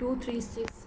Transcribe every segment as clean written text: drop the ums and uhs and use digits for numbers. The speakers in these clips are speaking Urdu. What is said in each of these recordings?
236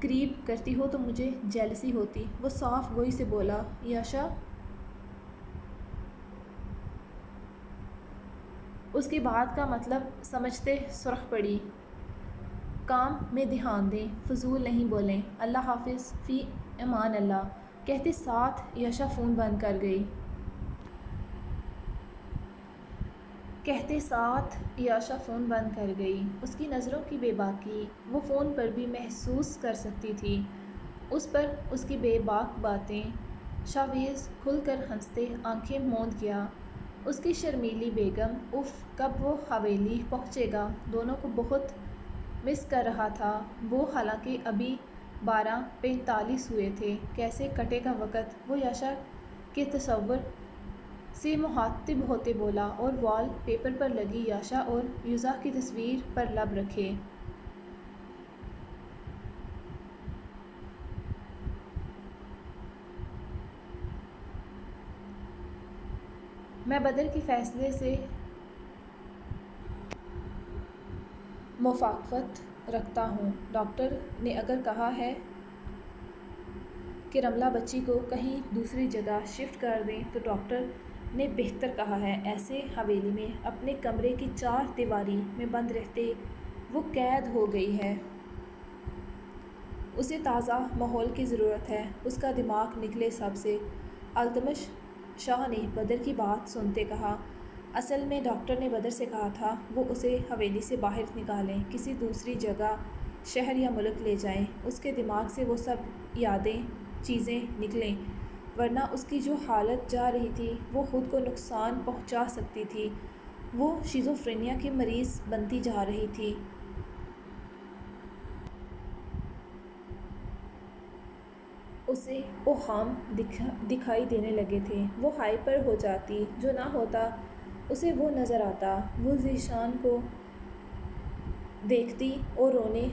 قریب کرتی ہو تو مجھے جیلسی ہوتی۔ وہ صاف گوئی سے بولا۔ یاشا اس کی بات کا مطلب سمجھتے سرخ پڑی۔ کام میں دھیان دیں، فضول نہیں بولیں۔ اللہ حافظ، فی امان اللہ، کہتے ساتھ یاشا فون بند کر گئی۔ اس کی نظروں کی بے باکی وہ فون پر بھی محسوس کر سکتی تھی۔ اس پر اس کی بے باک باتیں۔ شاویز کھل کر ہنستے آنکھیں موند گیا۔ اس کی شرمیلی بیگم، اف کب وہ حویلی پہنچے گا؟ دونوں کو بہت مس کر رہا تھا وہ، حالانکہ ابھی 12:45 ہوئے تھے۔ کیسے کٹے گا وقت؟ وہ یاشا کے تصور سے مخاطب ہوتے بولا اور وال پیپر پر لگی یاشا اور یوزا کی تصویر پر لب رکھے۔ میں بدر کے فیصلے سے موافقت رکھتا ہوں۔ ڈاکٹر نے اگر کہا ہے کہ رملہ بچی کو کہیں دوسری جگہ شفٹ کر دیں تو ڈاکٹر نے بہتر کہا ہے۔ ایسے حویلی میں اپنے کمرے کی چار دیواری میں بند رہتے وہ قید ہو گئی ہے۔ اسے تازہ ماحول کی ضرورت ہے۔ اس کا دماغ نکلے سب سے۔ التمش شاہ نے بدر کی بات سنتے کہا۔ اصل میں ڈاکٹر نے بدر سے کہا تھا وہ اسے حویلی سے باہر نکالیں، کسی دوسری جگہ، شہر یا ملک لے جائیں، اس کے دماغ سے وہ سب یادیں، چیزیں نکلیں، ورنہ اس کی جو حالت جا رہی تھی وہ خود کو نقصان پہنچا سکتی تھی۔ وہ شیزوفرینیا کی مریض بنتی جا رہی تھی۔ اسے اوہام دکھائی دینے لگے تھے۔ وہ ہائپر ہو جاتی، جو نہ ہوتا اسے وہ نظر آتا۔ وہ ذیشان کو دیکھتی اور رونے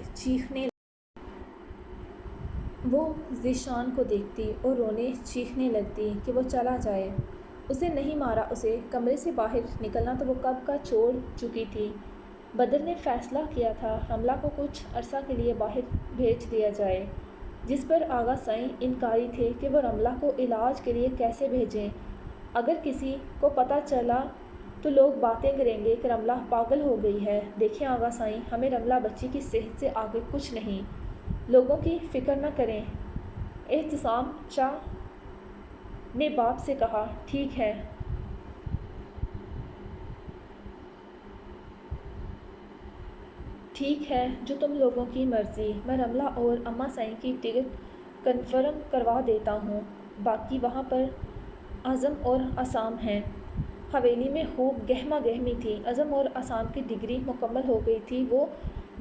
چیخنے لگتی کہ وہ چلا جائے۔ اسے نہیں مارا، اسے کمرے سے باہر نکلنا تو وہ کب کا چھوڑ چکی تھی۔ بدر نے فیصلہ کیا تھا رملہ کو کچھ عرصہ کے لیے باہر بھیج دیا جائے، جس پر آغا سائیں انکاری تھے کہ وہ رملہ کو علاج کے لیے کیسے بھیجیں۔ اگر کسی کو پتہ چلا تو لوگ باتیں کریں گے کہ رملہ پاگل ہو گئی ہے۔ دیکھیں آغا سائیں، ہمیں رملہ بچی کی صحت سے آگے کچھ نہیں، لوگوں کی فکر نہ کریں۔ احتشام چچا نے باپ سے کہا۔ ٹھیک ہے، جو تم لوگوں کی مرضی۔ میں رملہ اور اماں سائیں کی ٹکٹ کنفرم کروا دیتا ہوں، باقی وہاں پر اعظم اور عصام ہیں۔ حویلی میں خوب گہما گہمی تھی۔ اعظم اور عصام کی ڈگری مکمل ہو گئی تھی، وہ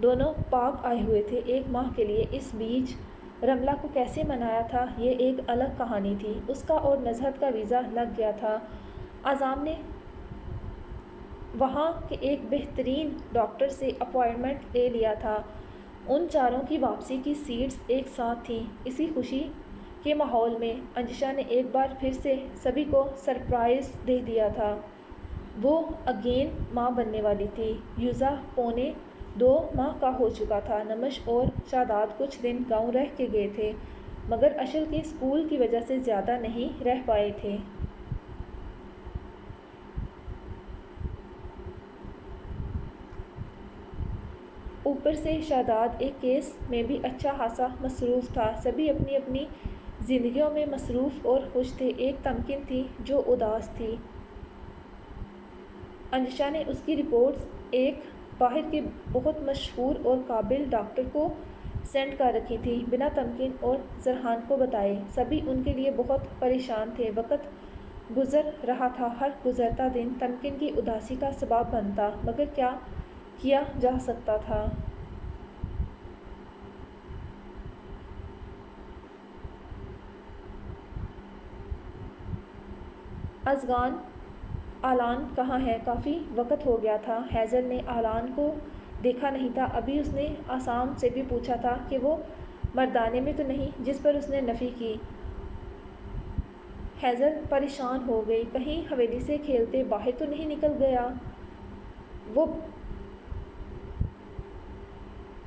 دونوں پاک آئے ہوئے تھے ایک ماہ کے لیے۔ اس بیچ رملہ کو کیسے منایا تھا یہ ایک الگ کہانی تھی۔ اس کا اور نزہت کا ویزا لگ گیا تھا۔ اعظم نے وہاں کے ایک بہترین ڈاکٹر سے اپائنٹمنٹ لے لیا تھا۔ ان چاروں کی واپسی کی سیٹس ایک ساتھ تھیں۔ اسی خوشی کے ماحول میں انجشا نے ایک بار پھر سے سبھی کو سرپرائز دے دیا تھا۔ وہ اگین ماں بننے والی تھی۔ یوزا 1.25 ماہ کا ہو چکا تھا۔ نمش اور شاداب کچھ دن گاؤں رہ کے گئے تھے، مگر اشل کے اسکول کی وجہ سے زیادہ نہیں رہ پائے تھے۔ اوپر سے شاداب ایک کیس میں بھی اچھا خاصا مصروف تھا۔ سبھی اپنی اپنی زندگیوں میں مصروف اور خوش تھے۔ ایک تمکن تھی جو اداس تھی۔ انجشا نے اس کی رپورٹس ایک باہر کے بہت مشہور اور قابل ڈاکٹر کو سینڈ کر رکھی تھیں، بنا تمکن اور زرحان کو بتائے۔ سبھی ان کے لیے بہت پریشان تھے۔ وقت گزر رہا تھا، ہر گزرتا دن تمکن کی اداسی کا سبب بنتا، مگر کیا کیا جا سکتا تھا؟ ازغان آلان کہاں ہے؟ کافی وقت ہو گیا تھا۔ ہیزل نے آلان کو دیکھا نہیں تھا۔ ابھی اس نے عصام سے بھی پوچھا تھا کہ وہ مردانے میں تو نہیں، جس پر اس نے نفی کی۔ ہیزل پریشان ہو گئی، کہیں حویلی سے کھیلتے باہر تو نہیں نکل گیا؟ وہ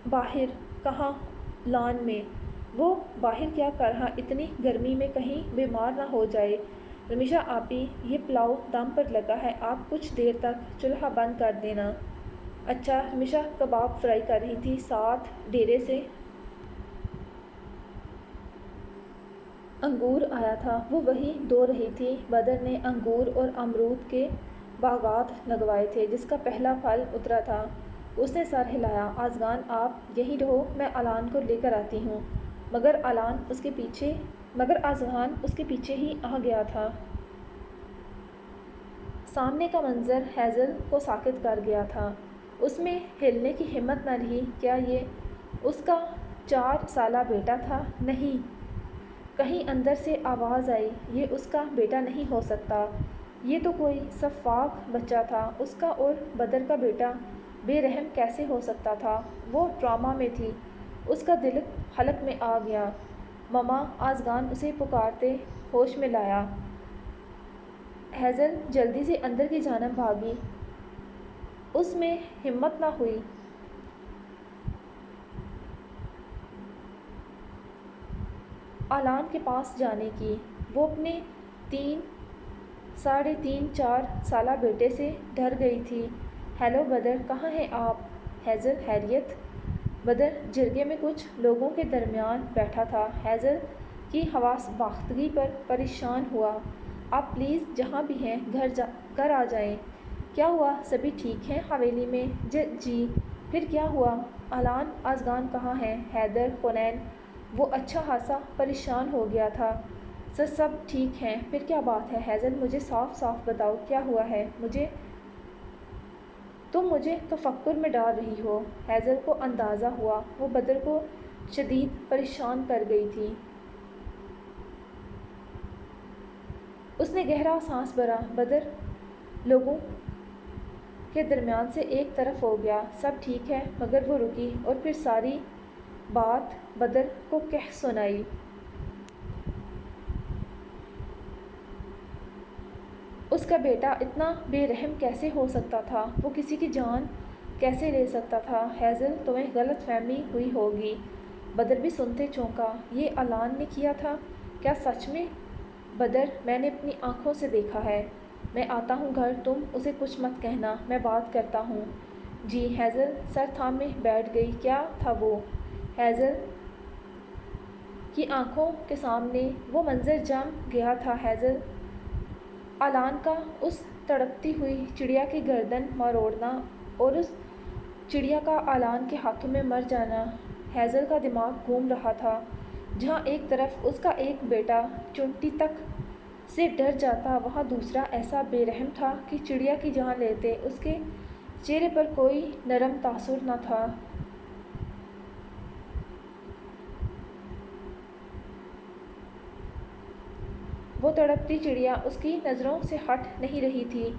باہر کہاں؟ لان میں۔ وہ باہر کیا کر رہا، اتنی گرمی میں کہیں بیمار نہ ہو جائے۔ رمیشا آپی، یہ پلاؤ دم پر لگا ہے، آپ کچھ دیر تک چولہا بند کر دینا۔ اچھا۔ رمیشا کباب فرائی کر رہی تھی، ساتھ ڈیرے سے انگور آیا تھا، وہ وہی دھو رہی تھی۔ بدر نے انگور اور امرود کے باغات لگوائے تھے، جس کا پہلا پھل اترا تھا۔ اس نے سر ہلایا۔ ازغان آپ یہیں رہو، میں الان کو لے کر آتی ہوں۔ مگر ازغان اس کے پیچھے ہی آ گیا تھا۔ سامنے کا منظر ہیزل کو ساکت کر گیا تھا۔ اس میں ہلنے کی ہمت نہ رہی۔ کیا یہ اس کا 4 سالہ بیٹا تھا؟ نہیں۔ کہیں اندر سے آواز آئی، یہ اس کا بیٹا نہیں ہو سکتا، یہ تو کوئی سفاک بچہ تھا۔ اس کا اور بدر کا بیٹا بے رحم کیسے ہو سکتا تھا؟ وہ ٹراما میں تھی۔ اس کا دل حلق میں آ گیا۔ مما، ازغان اسے پکارتے ہوش میں لایا۔ ہیزل جلدی سے اندر کی جانب بھاگی۔ اس میں ہمت نہ ہوئی الان کے پاس جانے کی۔ وہ اپنے 3 ساڑھے 4 سالہ بیٹے سے ڈر گئی تھی۔ ہیلو بدر، کہاں ہیں آپ؟ ہیزل، خیریت؟ بدر جرگے میں کچھ لوگوں کے درمیان بیٹھا تھا، ہیزل کی حواس باختگی پر پریشان ہوا۔ آپ پلیز جہاں بھی ہیں گھر آ جائیں۔ کیا ہوا، سبھی ٹھیک ہیں حویلی میں؟ جی۔ پھر کیا ہوا؟ الان، ازغان کہاں ہیں؟ حیدر، حنین؟ وہ اچھا خاصا پریشان ہو گیا تھا۔ سب ٹھیک ہیں۔ پھر کیا بات ہے ہیزل، مجھے صاف صاف بتاؤ کیا ہوا ہے؟ تم مجھے تفکر میں ڈال رہی ہو۔ ہیزل کو اندازہ ہوا وہ بدر کو شدید پریشان کر گئی تھی۔ اس نے گہرا سانس بھرا۔ بدر لوگوں کے درمیان سے ایک طرف ہو گیا۔ سب ٹھیک ہے؟ مگر وہ رکی اور پھر ساری بات بدر کو کہہ سنائی۔ اس کا بیٹا اتنا بے رحم کیسے ہو سکتا تھا؟ وہ کسی کی جان کیسے لے سکتا تھا؟ ہیزل، تمہیں غلط فہمی ہوئی ہوگی۔ بدر بھی سنتے چونکا۔ یہ الان نے کیا تھا؟ کیا سچ میں؟ بدر، میں نے اپنی آنکھوں سے دیکھا ہے۔ میں آتا ہوں گھر، تم اسے کچھ مت کہنا، میں بات کرتا ہوں۔ جی۔ ہیزل سر تھامے بیٹھ گئی۔ کیا تھا وہ؟ ہیزل کی آنکھوں کے سامنے وہ منظر جم گیا تھا۔ ہیزل، الان کا اس تڑپتی ہوئی چڑیا کی گردن مروڑنا اور اس چڑیا کا الان کے ہاتھوں میں مر جانا۔ ہیزل کا دماغ گھوم رہا تھا۔ جہاں ایک طرف اس کا ایک بیٹا چونٹی تک سے ڈر جاتا، وہاں دوسرا ایسا بے رحم تھا کہ چڑیا کی جان لیتے۔ اس کے چہرے پر کوئی نرم تاثر نہ تھا۔ وہ تڑپتی چڑیا اس کی نظروں سے ہٹ نہیں رہی تھی،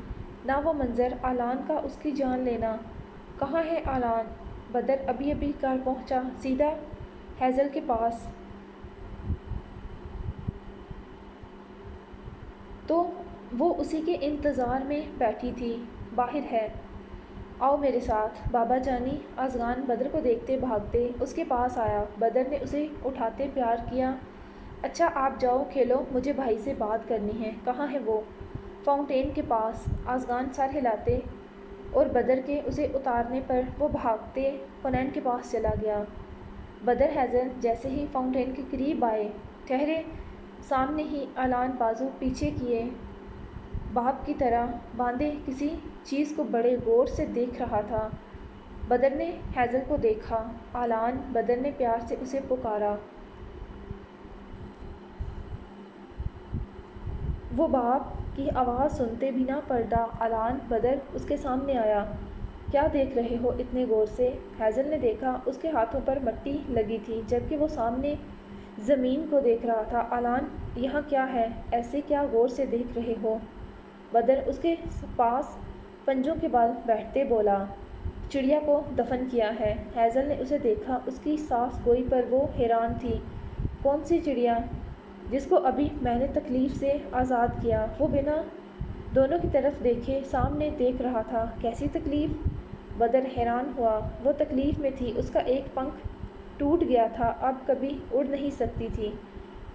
نہ وہ منظر الان کا اس کی جان لینا۔ کہاں ہے الان؟ بدر ابھی ابھی گھر پہنچا، سیدھا ہیزل کے پاس۔ تو وہ اسی کے انتظار میں بیٹھی تھی۔ باہر ہے، آؤ میرے ساتھ۔ بابا جانی۔ ازغان بدر کو دیکھتے بھاگتے اس کے پاس آیا۔ بدر نے اسے اٹھاتے پیار کیا۔ اچھا آپ جاؤ کھیلو، مجھے بھائی سے بات کرنی ہے۔ کہاں ہے وہ؟ فاؤنٹین کے پاس۔ ازغان سر ہلاتے اور بدر کے اسے اتارنے پر وہ بھاگتے حنین کے پاس چلا گیا۔ بدر ہیزل جیسے ہی فاؤنٹین کے قریب آئے، ٹھہرے۔ سامنے ہی الان بازو پیچھے کیے باپ کی طرح باندھے کسی چیز کو بڑے غور سے دیکھ رہا تھا۔ بدر نے ہیزل کو دیکھا۔ الان، بدر نے پیار سے اسے پکارا۔ وہ باپ کی آواز سنتے بھی نہ پلٹا۔ الان، بدر اس کے سامنے آیا۔ کیا دیکھ رہے ہو اتنے غور سے؟ ہیزل نے دیکھا اس کے ہاتھوں پر مٹی لگی تھی، جبکہ وہ سامنے زمین کو دیکھ رہا تھا۔ الان، یہاں کیا ہے؟ ایسے کیا غور سے دیکھ رہے ہو؟ بدر اس کے پاس پنجوں کے بل بیٹھتے بولا۔ چڑیا کو دفن کیا ہے۔ ہیزل نے اسے دیکھا، اس کی صاف گوئی پر وہ حیران تھی۔ کون سی چڑیا؟ جس کو ابھی میں نے تکلیف سے آزاد کیا۔ وہ بنا دونوں کی طرف دیکھے سامنے دیکھ رہا تھا۔ کیسی تکلیف؟ بدر حیران ہوا۔ وہ تکلیف میں تھی، اس کا ایک پنکھ ٹوٹ گیا تھا، اب کبھی اڑ نہیں سکتی تھی،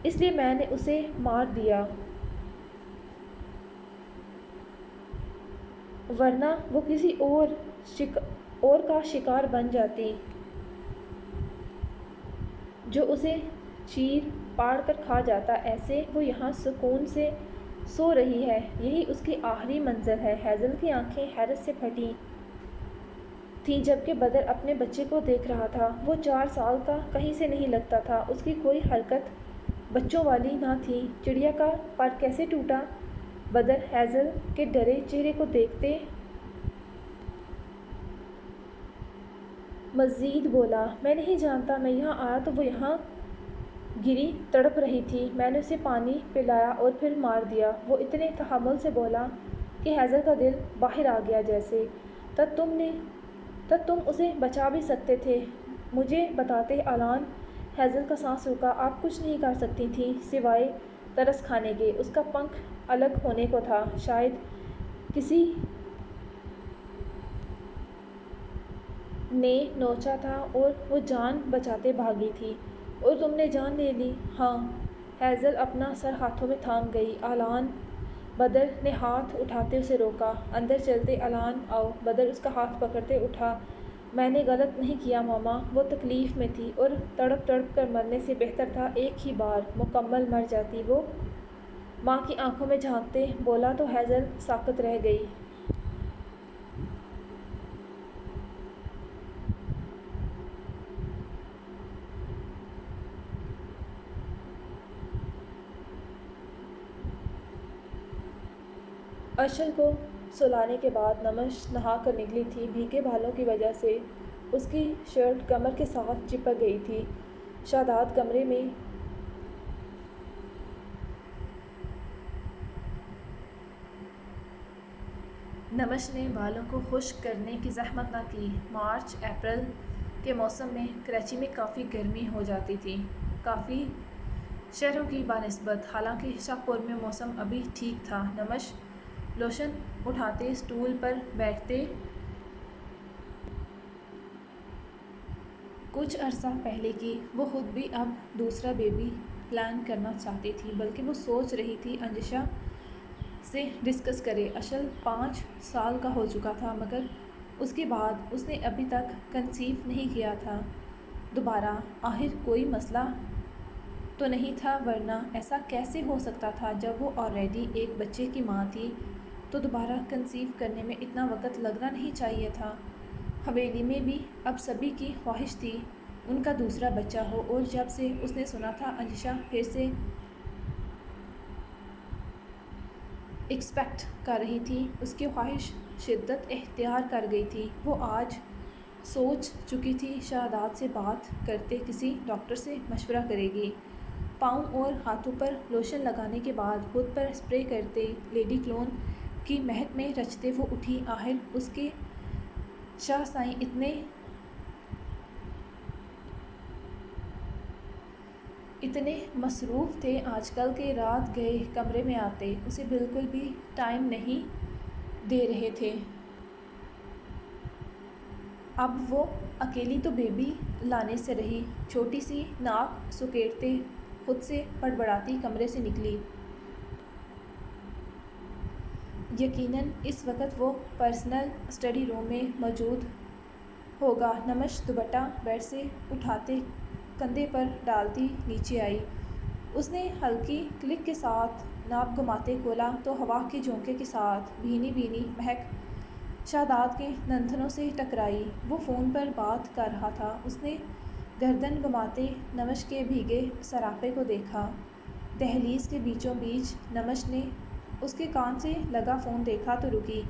اس لیے میں نے اسے مار دیا، ورنہ وہ کسی اور کا شکار بن جاتی جو اسے چیر پاڑ کر کھا جاتا۔ ایسے وہ یہاں سکون سے سو رہی ہے، یہی اس کی آخری منزل ہے۔ ہیزل کی آنکھیں حیرت سے پھٹی تھیں جبکہ بدر اپنے بچے کو دیکھ رہا تھا۔ وہ 4 سال کا کہیں سے نہیں لگتا تھا، اس کی کوئی حرکت بچوں والی نہ تھی۔ چڑیا کا پر کیسے ٹوٹا؟ بدر ہیزل کے ڈرے چہرے کو دیکھتے مزید بولا، میں نہیں جانتا، میں یہاں آیا تو وہ یہاں گری تڑپ رہی تھی، میں نے اسے پانی پلایا اور پھر مار دیا۔ وہ اتنے تحمل سے بولا کہ ہیزل کا دل باہر آ گیا جیسے۔ تم اسے بچا بھی سکتے تھے، مجھے بتاتے۔ الان ہیزل کا سانس رکا۔ آپ کچھ نہیں کر سکتی تھیں سوائے ترس کھانے کے۔ اس کا پنکھ الگ ہونے کو تھا، شاید کسی نے نوچا تھا اور وہ جان بچاتے بھاگی تھی۔ اور تم نے جان لے لی؟ ہاں۔ ہیزل اپنا سر ہاتھوں میں تھام گئی۔ الان، بدر نے ہاتھ اٹھاتے اسے روکا۔ اندر چلتے، الان آؤ۔ بدر اس کا ہاتھ پکڑتے اٹھا۔ میں نے غلط نہیں کیا ماما، وہ تکلیف میں تھی اور تڑپ تڑپ کر مرنے سے بہتر تھا ایک ہی بار مکمل مر جاتی۔ وہ ماں کی آنکھوں میں جھانکتے بولا تو ہیزل ساکت رہ گئی۔ ارشل کو سلانے کے بعد نمش نہا کر نکلی تھی۔ بھیگے بالوں کی وجہ سے اس کی شرٹ کمر کے ساتھ چپک گئی تھی۔ شاداب کمرے میں نمش نے بالوں کو خشک کرنے کی زحمت نہ کی۔ مارچ اپریل کے موسم میں کراچی میں کافی گرمی ہو جاتی تھی، کافی شہروں کی بنسبت۔ حالانکہ شاہپور میں موسم ابھی ٹھیک تھا۔ نمش لوشن اٹھاتے اسٹول پر بیٹھتے کچھ عرصہ پہلے کی وہ خود بھی اب دوسرا بیبی پلان کرنا چاہتی تھی، بلکہ وہ سوچ رہی تھی انجشا سے ڈسکس کرے۔ ارشل 5 سال کا ہو چکا تھا، مگر اس کے بعد اس نے ابھی تک کنسیو نہیں کیا تھا دوبارہ۔ آخر کوئی مسئلہ تو نہیں تھا، ورنہ ایسا کیسے ہو سکتا تھا جب وہ آلریڈی ایک بچے کی ماں تھی تو دوبارہ کنسیو کرنے میں اتنا وقت لگنا نہیں چاہیے تھا۔ حویلی میں بھی اب سبھی کی خواہش تھی ان کا دوسرا بچہ ہو، اور جب سے اس نے سنا تھا انجشا پھر سے ایکسپیکٹ کر رہی تھی، اس کی خواہش شدت اختیار کر گئی تھی۔ وہ آج سوچ چکی تھی شاداب سے بات کرتے کسی ڈاکٹر سے مشورہ کرے گی۔ پاؤں اور ہاتھوں پر لوشن لگانے کے بعد خود پر اسپرے کرتے، لیڈی کلون کی مہک میں رچتے وہ اٹھی۔ آخر اس کے شاہ سائیں اتنے مصروف تھے آج کل کہ رات گئے کمرے میں آتے اسے بالکل بھی ٹائم نہیں دے رہے تھے۔ اب وہ اکیلی تو بیبی لانے سے رہی، چھوٹی سی ناک سکیڑتے خود سے بڑبڑاتی کمرے سے نکلی۔ یقیناً اس وقت وہ پرسنل اسٹڈی روم میں موجود ہوگا۔ نمش دوپٹہ بیڈ سے اٹھاتے کندھے پر ڈالتی نیچے آئی۔ اس نے ہلکی کلک کے ساتھ ناپ گھماتے کھولا تو ہوا کے جھونکے کے ساتھ بھینی بھینی مہک شاداب کے ناخنوں سے ٹکرائی۔ وہ فون پر بات کر رہا تھا۔ اس نے گردن گھماتے نمش کے بھیگے سراپے کو دیکھا۔ دہلیز کے بیچوں بیچ نمش نے اس کے کان سے لگا فون دیکھا تو رکی،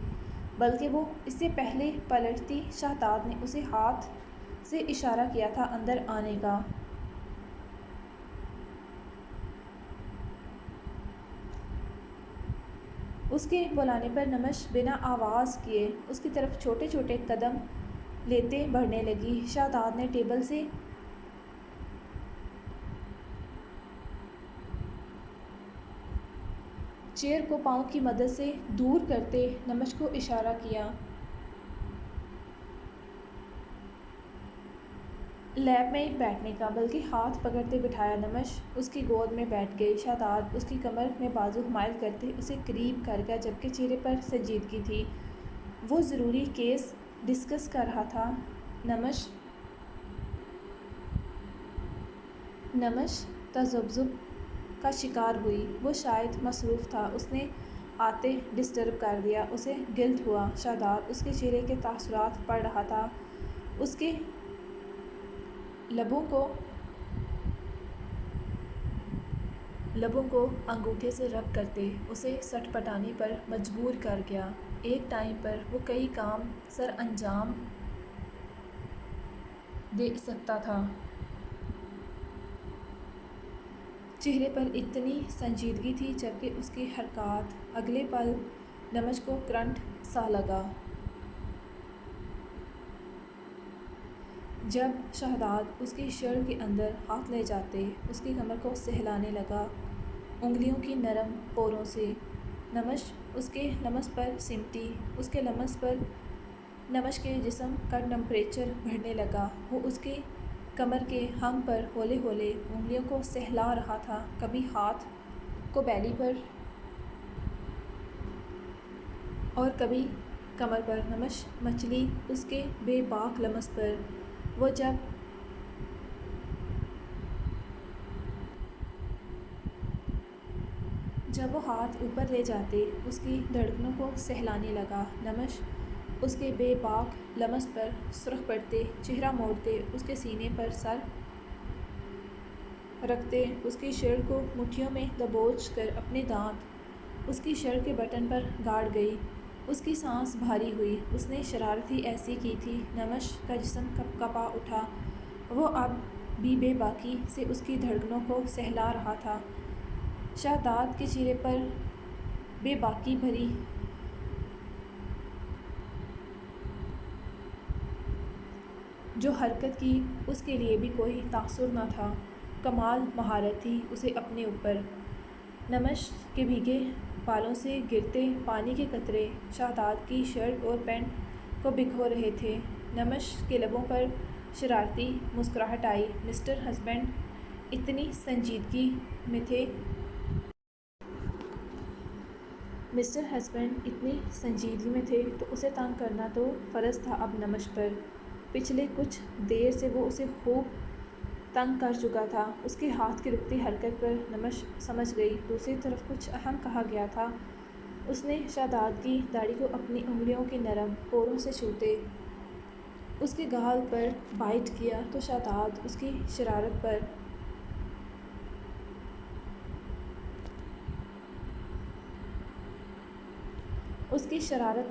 بلکہ وہ اس سے پہلے پلٹتی شاداب نے اسے ہاتھ سے اشارہ کیا تھا اندر آنے کا۔ اس کے بلانے پر نمش بنا آواز کیے اس کی طرف چھوٹے چھوٹے قدم لیتے بڑھنے لگی۔ شاداب نے ٹیبل سے چیئر کو پاؤں کی مدد سے دور کرتے نمش کو اشارہ کیا۔ لیب میں بیٹھنے کا بلکہ ہاتھ پکڑتے بٹھایا۔ نمش اس کی گود میں بیٹھ گئی۔ شاداب اس کی کمر میں بازو حمائل کرتے اسے قریب کر گیا جبکہ چہرے پر سنجیدگی تھی۔ وہ ضروری کیس ڈسکس کر رہا تھا۔ نمش تذبذب کا شکار ہوئی۔ وہ شاید مصروف تھا، اس نے آتے ڈسٹرب کر دیا، اسے گلٹ ہوا۔ شاداب اس کے چہرے کے تاثرات پڑھ رہا تھا، اس کے لبوں کو انگوٹھے سے رب کرتے اسے سٹ پٹانے پر مجبور کر گیا۔ ایک ٹائم پر وہ کئی کام سر انجام دے سکتا تھا۔ چہرے پر اتنی سنجیدگی تھی جبکہ اس کی حرکات۔ اگلے پل نمش کو کرنٹ سا لگا جب شہزاد اس کی شرٹ کے اندر ہاتھ لے جاتے اس کی کمر کو سہلانے لگا انگلیوں کی نرم پوروں سے۔ نمش اس کے لمس پر سمٹی، اس کے لمس پر نمش کے جسم کا ٹمپریچر بڑھنے لگا۔ وہ اس کے کمر کے ہم پر ہولے ہولے انگلیوں کو سہلا رہا تھا، کبھی ہاتھ کو بیلی پر اور کبھی کمر پر۔ نمش مچلی اس کے بے باک لمس پر۔ وہ جب وہ ہاتھ اوپر لے جاتے اس کی دھڑکنوں کو سہلانے لگا۔ نمش اس کے بے باک لمس پر سرخ پڑتے، چہرہ موڑتے، اس کے سینے پر سر رکھتے، اس کی شرٹ کو مٹھیوں میں دبوچ کر اپنے دانت اس کی شرٹ کے بٹن پر گاڑ گئی۔ اس کی سانس بھاری ہوئی، اس نے شرارت ہی ایسی کی تھی۔ نمش کا جسم کپ کپا اٹھا، وہ اب بھی بے باکی سے اس کی دھڑکنوں کو سہلا رہا تھا۔ شہزاد کے چہرے پر بے باکی بھری جو حرکت کی اس کے لیے بھی کوئی تاثر نہ تھا، کمال مہارت تھی اسے اپنے اوپر۔ نمش کے بھیگے بالوں سے گرتے پانی کے قطرے شہزاد کی شرٹ اور پینٹ کو بھگو رہے تھے۔ نمش کے لبوں پر شرارتی مسکراہٹ آئی۔ مسٹر ہسبینڈ اتنی سنجیدگی میں تھے تو اسے تنگ کرنا تو فرض تھا اب نمش پر۔ پچھلے کچھ دیر سے وہ اسے خوب تنگ کر چکا تھا۔ اس کے ہاتھ کی رکتی حرکت پر نمش سمجھ گئی دوسری طرف کچھ اہم کہا گیا تھا۔ اس نے شہزاد کی داڑھی کو اپنی انگلیوں کے نرم پوروں سے چھوتے اس کے گال پر بائٹ کیا تو شہزاد اس کی شرارت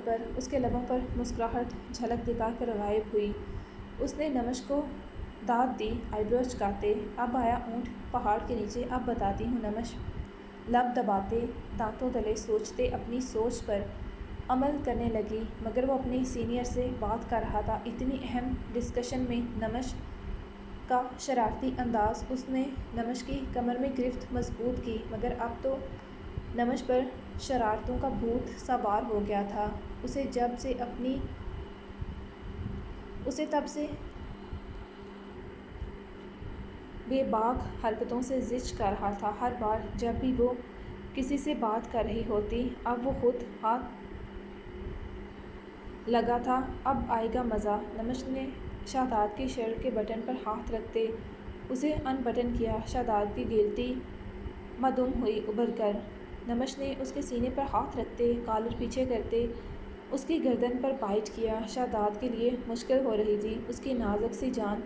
پر اس کے لبوں پر مسکراہٹ جھلک دکھا کر غائب ہوئی۔ اس نے نمش کو داد دی، آئی برو چکاتے۔ اب آیا اونٹ پہاڑ کے نیچے، اب بتاتی ہوں۔ نمش لب دباتے دانتوں تلے سوچتے اپنی سوچ پر عمل کرنے لگی مگر وہ اپنی سینئر سے بات کر رہا تھا۔ اتنی اہم ڈسکشن میں نمش کا شرارتی انداز اس نے نمش کی کمر میں گرفت مضبوط کی مگر اب تو نمش پر شرارتوں کا بھوت سوار ہو گیا تھا۔ اسے تب سے بے باک حرکتوں سے زچ کر رہا تھا۔ ہر بار جب بھی وہ کسی سے بات کر رہی ہوتی اب وہ خود ہاتھ لگا تھا، اب آئے گا مزہ۔ نمش نے شہزاد کی شرٹ کے بٹن پر ہاتھ رکھتے اسے ان بٹن کیا۔ شہزاد کی گلٹی معدوم ہوئی ابھر کر۔ نمش نے اس کے سینے پر ہاتھ رکھتے کالر پیچھے کرتے اس کی گردن پر بائٹ کیا۔ شہزاد کے لیے مشکل ہو رہی تھی، اس کی نازک سی جان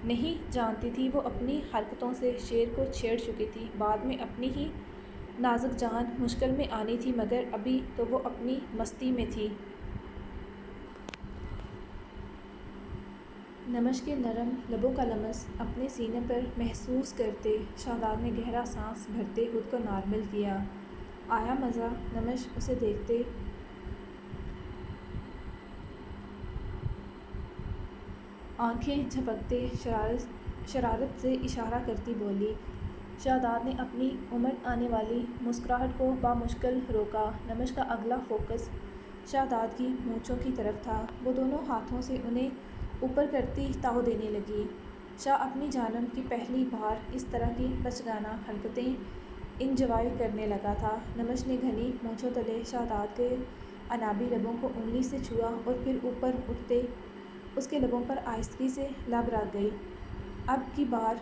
نہیں جانتی تھی وہ اپنی حرکتوں سے شیر کو چھیڑ چکی تھی، بعد میں اپنی ہی نازک جان مشکل میں آنی تھی مگر ابھی تو وہ اپنی مستی میں تھی۔ نمش کے نرم لبوں کا لمس اپنے سینے پر محسوس کرتے شہزاد نے گہرا سانس بھرتے خود کو نارمل کیا۔ آیا مزہ؟ نمش اسے دیکھتے آنکھیں جھپکتے شرارت سے اشارہ کرتی بولی۔ شہزاد نے اپنی امڑ آنے والی مسکراہٹ کو بامشکل روکا۔ نمش کا اگلا فوکس شہزاد کی مونچھوں کی طرف تھا۔ وہ دونوں ہاتھوں سے انہیں اوپر کرتی تاؤ دینے لگی۔ شاہ اپنی جانب کی پہلی بار اس طرح کی بچگانہ حرکتیں انجوائے کرنے لگا تھا۔ نمش نے گھنی مونچھوں تلے شاداب کے انابی لبوں کو انگلی سے چھوا اور پھر اوپر اٹھتے اس کے لبوں پر آہستگی سے لب رکھ گئی۔ اب کی بار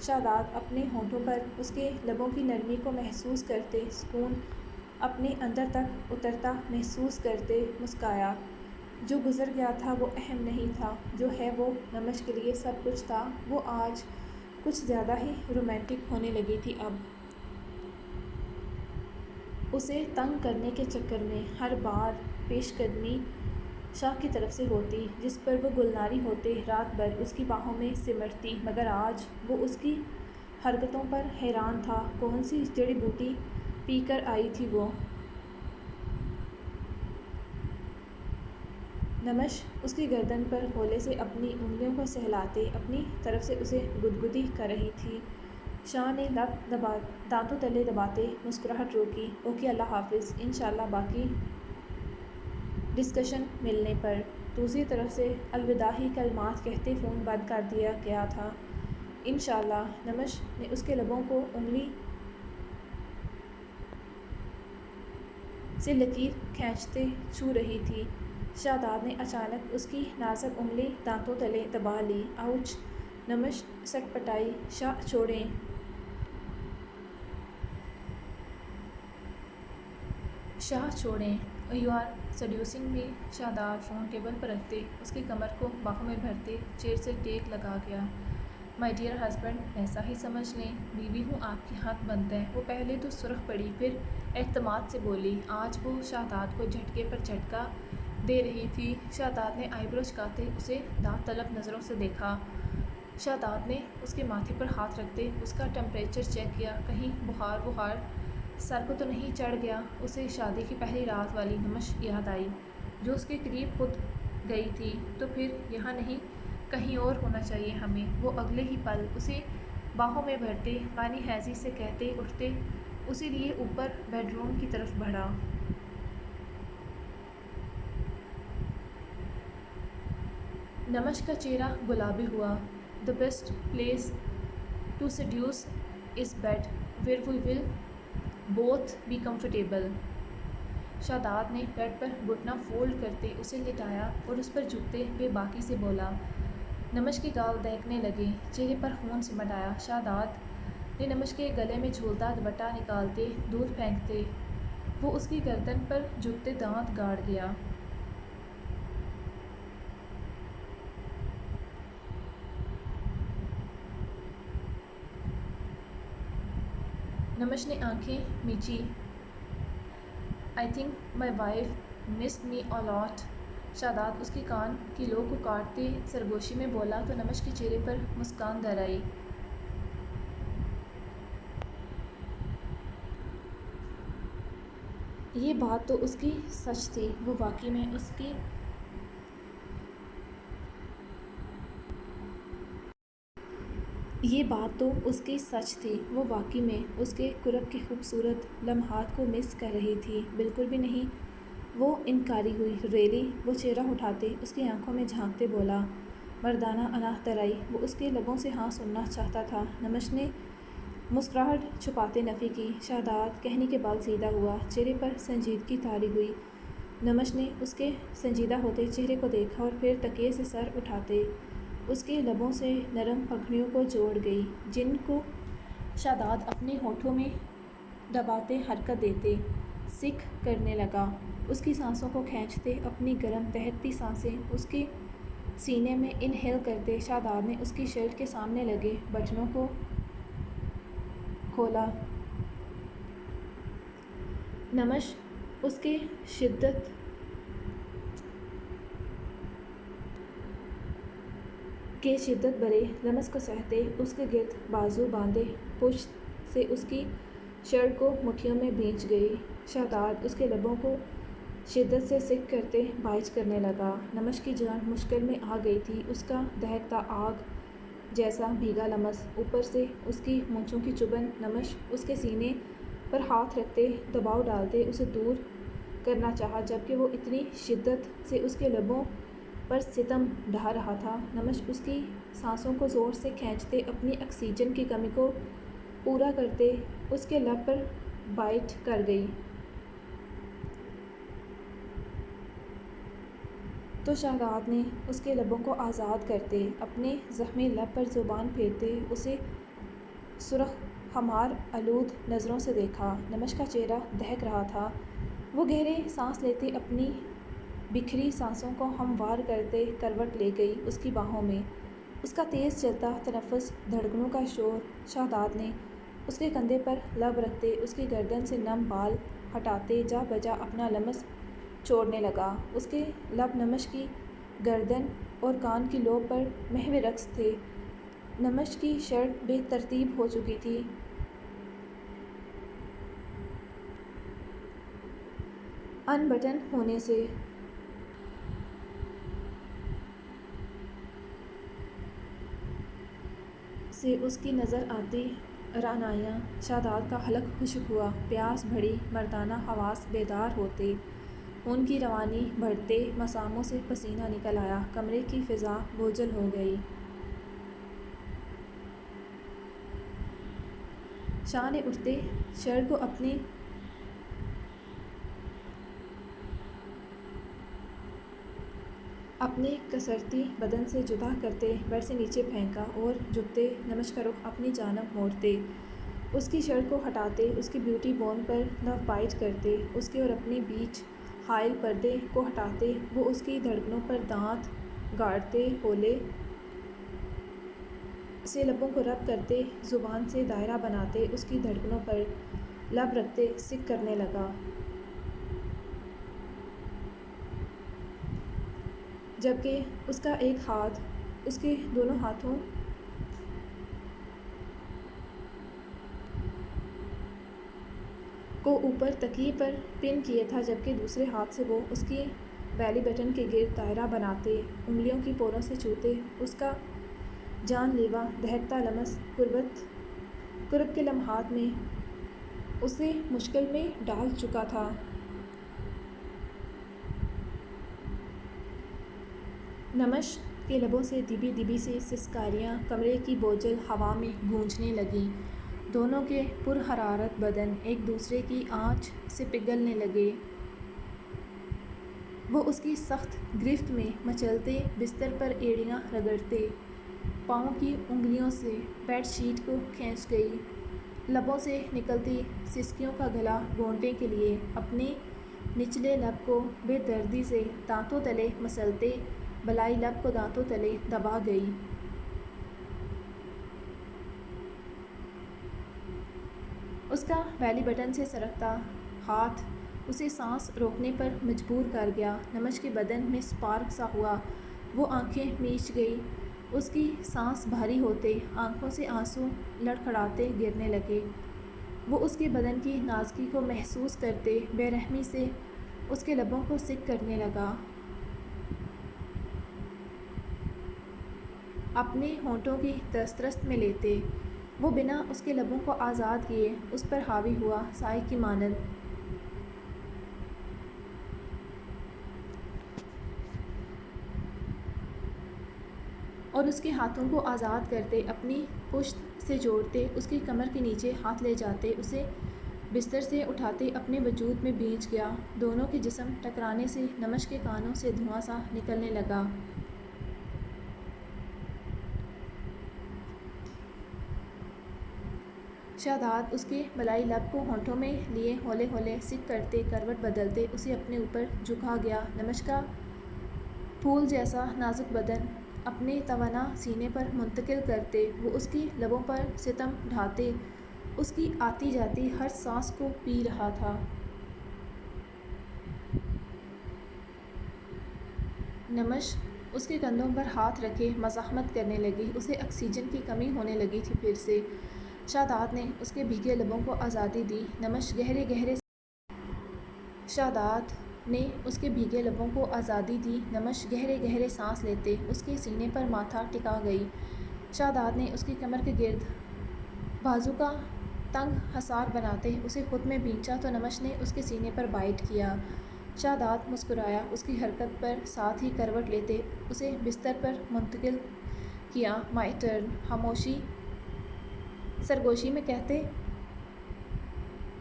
شاداب اپنے ہونٹوں پر اس کے لبوں کی نرمی کو محسوس کرتے، سکون اپنے اندر تک اترتا محسوس کرتے مسکرایا۔ جو گزر گیا تھا وہ اہم نہیں تھا، جو ہے وہ نمش کے لیے سب کچھ تھا۔ وہ آج کچھ زیادہ ہی رومانٹک ہونے لگی تھی۔ اب اسے تنگ کرنے کے چکر میں ہر بار پیش قدمی شاہ کی طرف سے ہوتی جس پر وہ گلناری ہوتے، رات بھر اس کی باہوں میں سمٹتی، مگر آج وہ اس کی حرکتوں پر حیران تھا۔ کون سی جڑی بوٹی پی کر آئی تھی وہ؟ نمش اس کی گردن پر ہولے سے اپنی انگلیوں کو سہلاتے اپنی طرف سے اسے گدگدی کر رہی تھی۔ شاہ نے لب دانتوں تلے دباتے مسکراہٹ روکی۔ اوکے، اللہ حافظ، انشاءاللہ باقی ڈسکشن ملنے پر۔ دوسری طرف سے الوداعی کلمات کہتے فون بند کر دیا گیا تھا۔ انشاءاللہ، نمش نے اس کے لبوں کو انگلی سے لکیر کھینچتے چھو رہی تھی۔ شاداب نے اچانک اس کی نازک انگلی دانتوں تلے دبا لی۔ آؤچ! نمش سٹپٹائی۔ شاہ چھوڑیں۔ شاہ چھوڑیں۔ You are seducing me. Shadab phone table پر رکھتے اس کی کمر کو باہوں میں بھرتے چیئر سے ٹیک لگا گیا۔ مائی ڈیئر ہسبینڈ، ایسا ہی سمجھ لیں، بیوی ہوں آپ کی، حق بنتا ہے۔ وہ پہلے تو سرخ پڑی، پھر اعتماد سے بولی۔ آج وہ شاداب کو جھٹکے پر جھٹکا دے رہی تھی۔ شاداب نے آئی برو چکاتے اسے داد طلب نظروں سے دیکھا۔ شاداب نے اس کے ماتھے پر ہاتھ رکھتے اس کا ٹمپریچر چیک کیا، کہیں بخار سر کو تو نہیں چڑھ گیا۔ اسے شادی کی پہلی رات والی نمش یاد آئی جو اس کے قریب خود گئی تھی۔ تو پھر یہاں نہیں، کہیں اور ہونا چاہیے ہمیں۔ وہ اگلے ہی پل اسے باہوں میں بھرتے بانی ہیزی سے کہتے اٹھتے اسے لیے اوپر بیڈ روم کی طرف بڑھا۔ نمش کا چہرہ گلابی ہوا۔ The best place to seduce is bed, where we will both be comfortable. شاداب نے بیڈ پر گھٹنا فولڈ کرتے اسے لٹایا اور اس پر جھکتے بے باکی سے بولا۔ نمش کے گال دہکنے لگے، چہرے پر خون سمٹ آیا۔ شاداب نے نمش کے گلے میں جھولتا دوپٹہ نکالتے دور پھینکتے وہ اس کی گردن پر جھکتے دانت گاڑ گیا۔ نمش نے آنکھیں میچی۔ I think my wife missed me a lot. شاداب اس کے کان کی لو کو کاٹتے سرگوشی میں بولا تو نمش کے چہرے پر مسکان در آئی۔ یہ بات تو اس کی سچ تھی، وہ واقعی میں اس کی یہ بات تو اس کی سچ تھی، وہ واقعی میں اس کے قرب کے خوبصورت لمحات کو مس کر رہی تھی۔ بالکل بھی نہیں، وہ انکاری ہوئی۔ ریلی؟ وہ چہرہ اٹھاتے اس کی آنکھوں میں جھانکتے بولا۔ مردانہ انا در آئی، وہ اس کے لبوں سے ہاں سننا چاہتا تھا۔ نمش نے مسکراہٹ چھپاتے نفی کی۔ شاداب کہنی کے بال سیدھا ہوا، چہرے پر سنجیدگی طاری ہوئی۔ نمش نے اس کے سنجیدہ ہوتے چہرے کو دیکھا اور پھر تکیے سے سر اٹھاتے اس کے لبوں سے نرم پکھڑیوں کو جوڑ گئی جن کو شاداب اپنے ہونٹوں میں دباتے حرکت دیتے سکھ کرنے لگا۔ اس کی سانسوں کو کھینچتے اپنی گرم دہکتی سانسیں اس کے سینے میں انہیل کرتے شاداب نے اس کی شرٹ کے سامنے لگے بٹنوں کو کھولا۔ نمش اس کے شدت برے لمس کو سہتے اس کے گرد بازو باندھے پشت سے اس کی شرٹ کو مٹھیوں میں بھینچ گئی۔ شاداب اس کے لبوں کو شدت سے سکھ کرتے بائچ کرنے لگا۔ نمش کی جان مشکل میں آ گئی تھی۔ اس کا دہکتا آگ جیسا بھیگا لمس، اوپر سے اس کی مونچھوں کی چبھن۔ نمش اس کے سینے پر ہاتھ رکھتے دباؤ ڈالتے اسے دور کرنا چاہا جبکہ وہ اتنی شدت سے اس کے لبوں پر ستم ڈھا رہا تھا۔ نمش اس کی سانسوں کو زور سے کھینچتے اپنی آکسیجن کی کمی کو پورا کرتے اس کے لب پر بائٹ کر گئی تو شہزاد نے اس کے لبوں کو آزاد کرتے اپنے زخمی لب پر زبان پھیرتے اسے سرخ خمار آلود نظروں سے دیکھا۔ نمش کا چہرہ دہک رہا تھا۔ وہ گہرے سانس لیتے اپنی بکھری سانسوں کو ہموار کرتے کروٹ لے گئی اس کی باہوں میں۔ اس کا تیز چلتا تنفس، دھڑکنوں کا شور۔ شہزاد نے اس کے کندھے پر لب رکھتے اس کی گردن سے نم بال ہٹاتے جا بجا اپنا لمس چھوڑنے لگا۔ اس کے لب نمش کی گردن اور کان کی لو پر محو رقص تھے۔ نمش کی شرٹ بے ترتیب ہو چکی تھی۔ ان بٹن ہونے سے اس کی نظر آتی رعنائیاں شہزاد کا حلق خشک ہوا، پیاس بڑھی، مردانہ حواس بیدار ہوتے، خون کی روانی بڑھتے مساموں سے پسینہ نکل آیا، کمرے کی فضا بوجھل ہو گئی۔ شاہ نے اٹھتے شرٹ کو اپنے کسرتی بدن سے جدا کرتے بیڈ سے نیچے پھینکا اور جھکتے نمش کا رخ اپنی جانب موڑتے اس کی شرٹ کو ہٹاتے اس کی بیوٹی بون پر لو بائٹ کرتے اس کے اور اپنے بیچ حائل پردے کو ہٹاتے وہ اس کی دھڑکنوں پر دانت گاڑتے ہولے سے لبوں کو رب کرتے زبان سے دائرہ بناتے اس کی دھڑکنوں پر لب رکھتے سک کرنے لگا، جبکہ اس کا ایک ہاتھ اس کے دونوں ہاتھوں کو اوپر تکیے پر پن کیے تھا، جبکہ دوسرے ہاتھ سے وہ اس کی بیلی بٹن کے گرد دائرہ بناتے انگلیوں کی پوروں سے چھوتے اس کا جان لیوا دہکتا لمس قرب کے لمحات میں اسے مشکل میں ڈال چکا تھا۔ نمش کے لبوں سے دبی دبی سی سسکاریاں کمرے کی بوجھل ہوا میں گونجنے لگیں، دونوں کے پرحرارت بدن ایک دوسرے کی آنچ سے پگھلنے لگے۔ وہ اس کی سخت گرفت میں مچلتے بستر پر ایڑیاں رگڑتے پاؤں کی انگلیوں سے بیڈ شیٹ کو کھینچ گئی، لبوں سے نکلتی سسکیوں کا گلا گھونٹنے کے لیے اپنے نچلے لب کو بے دردی سے دانتوں تلے مسلتے بالائی لب کو دانتوں تلے دبا گئی۔ اس کا بیلی بٹن سے سرکتا ہاتھ اسے سانس روکنے پر مجبور کر گیا۔ نمش کے بدن میں سپارک سا ہوا، وہ آنکھیں میچ گئی، اس کی سانس بھاری ہوتے آنکھوں سے آنسو لڑکھڑاتے گرنے لگے۔ وہ اس کے بدن کی نازکی کو محسوس کرتے بے رحمی سے اس کے لبوں کو سک کرنے لگا، اپنے ہونٹوں کی دسترس میں لیتے۔ وہ بنا اس کے لبوں کو آزاد کیے اس پر حاوی ہوا سائے کی مانند، اور اس کے ہاتھوں کو آزاد کرتے اپنی پشت سے جوڑتے اس کی کمر کے نیچے ہاتھ لے جاتے اسے بستر سے اٹھاتے اپنے وجود میں بھیج گیا۔ دونوں کے جسم ٹکرانے سے نمش کے کانوں سے دھواں سا نکلنے لگا۔ شہزاد اس کے بالائی لب کو ہونٹوں میں لیے ہولے ہولے سک کرتے کروٹ بدلتے اسے اپنے اوپر جھکا گیا۔ نمش کا پھول جیسا نازک بدن اپنے توانا سینے پر منتقل کرتے وہ اس کی لبوں پر ستم ڈھاتے اس کی آتی جاتی ہر سانس کو پی رہا تھا۔ نمش اس کے کندھوں پر ہاتھ رکھے مزاحمت کرنے لگی، اسے آکسیجن کی کمی ہونے لگی تھی پھر سے۔ شہزاد نے اس کے بھیگے لبوں کو آزادی دی۔ نمش گہرے گہرے سانس لیتے اس کے سینے پر ماتھا ٹکا گئی۔ شہزاد نے اس کی کمر کے گرد بازو کا تنگ حصار بناتے اسے خود میں بھینچا تو نمش نے اس کے سینے پر بائٹ کیا۔ شاداب مسکرایا، اس کی حرکت پر ساتھ ہی کروٹ لیتے اسے بستر پر منتقل کیا۔ مائی ٹرن، خاموشی سرگوشی میں کہتے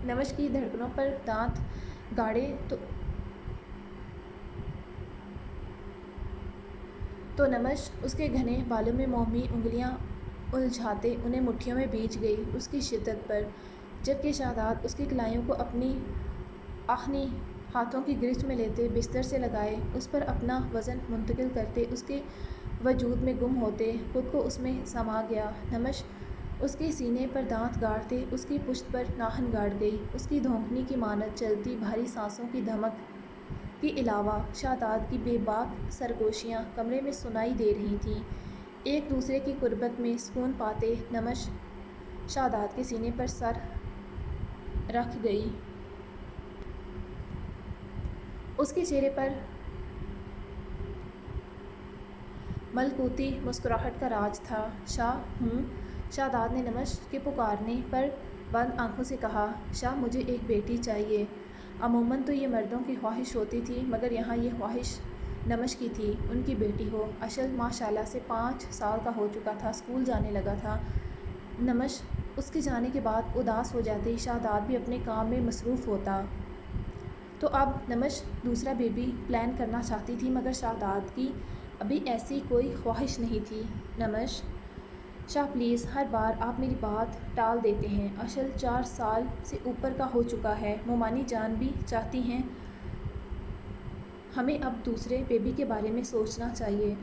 نمش کی دھڑکنوں پر دانت گاڑے تو نمش اس کے گھنے بالوں میں مومی انگلیاں الجھاتے انہیں مٹھیوں میں بیچ گئی اس کی شدت پر، جبکہ شاداب اس کی کلائیوں کو اپنی آہنی ہاتھوں کی گرفت میں لیتے بستر سے لگائے اس پر اپنا وزن منتقل کرتے اس کے وجود میں گم ہوتے خود کو اس میں سما گیا۔ نمش اس کے سینے پر دانت گاڑتے اس کی پشت پر ناہن گاڑ گئی، اس کی دھونکنے کی مانند چلتی بھاری سانسوں کی دھمک کے علاوہ شاداب کی بے باک سرگوشیاں کمرے میں سنائی دے رہی تھیں۔ ایک دوسرے کی قربت میں سکون پاتے نمش شاداب کے سینے پر سر رکھ گئی۔ اس کے چہرے پر ملکوتی مسکراہٹ کا راج تھا۔ شاہ ہوں، شاداب نے نمش کے پکارنے پر بند آنکھوں سے کہا۔ شاہ مجھے ایک بیٹی چاہیے۔ عموماً تو یہ مردوں کی خواہش ہوتی تھی مگر یہاں یہ خواہش نمش کی تھی، ان کی بیٹی ہو۔ اشل ماشاءاللہ سے 5 سال کا ہو چکا تھا، اسکول جانے لگا تھا۔ نمش اس کے جانے کے بعد اداس ہو جاتی، شاداب بھی اپنے کام میں مصروف ہوتا۔ تو اب نمش دوسرا بیبی پلان کرنا چاہتی تھی مگر شاداب کی ابھی ایسی کوئی خواہش نہیں تھی۔ نمش شاہ پلیز، ہر بار آپ میری بات ٹال دیتے ہیں۔ اشل 4 سال سے اوپر کا ہو چکا ہے، مومانی جان بھی چاہتی ہیں، ہمیں اب دوسرے بیبی کے بارے میں سوچنا چاہیے۔